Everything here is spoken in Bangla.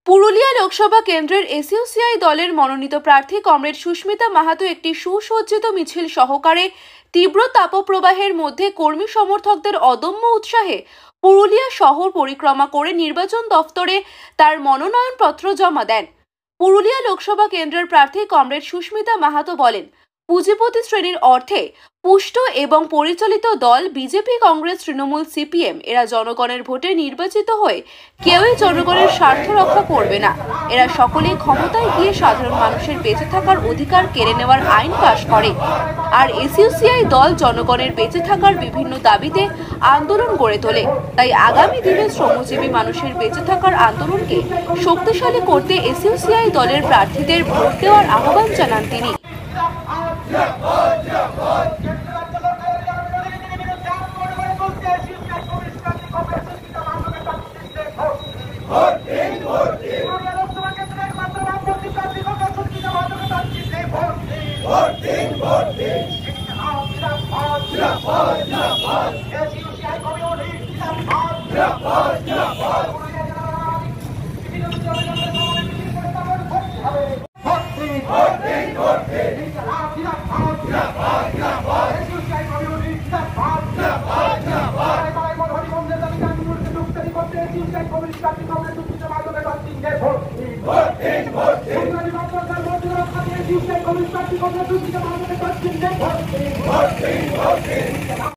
পুরুলিয়া লোকসভা কেন্দ্রের এসইউসিআই দলের মনোনীত প্রার্থী কমরেড সুস্মিতা মাহাতো একটি সুসজ্জিত মিছিল সহকারে তীব্র তাপপ্রবাহের মধ্যে কর্মী সমর্থকদের অদম্য উৎসাহে পুরুলিয়া শহর পরিক্রমা করে নির্বাচন দফতরে তার মনোনয়নপত্র জমা দেন। পুরুলিয়া লোকসভা কেন্দ্রের প্রার্থী কমরেড সুস্মিতা মাহাতো বলেন, পুঁজিপতি শ্রেণীর অর্থে পুষ্ট এবং পরিচালিত দল বিজেপি, কংগ্রেস, তৃণমূল, সিপিএম এরা জনগণের ভোটে নির্বাচিত হয়ে কেউই জনগণের স্বার্থ রক্ষা করবে না। এরা সকলেই ক্ষমতায় গিয়ে সাধারণ মানুষের বেঁচে থাকার অধিকার কেড়ে নেওয়ার আইন পাশ করে। আর এসইউসিআই দল জনগণের বেঁচে থাকার বিভিন্ন দাবিতে আন্দোলন গড়ে তোলে। তাই আগামী দিনে শ্রমজীবী মানুষের বেঁচে থাকার আন্দোলনকে শক্তিশালী করতে এসইউসিআই দলের প্রার্থীদের ভোট দেওয়ার আহ্বান জানান তিনি।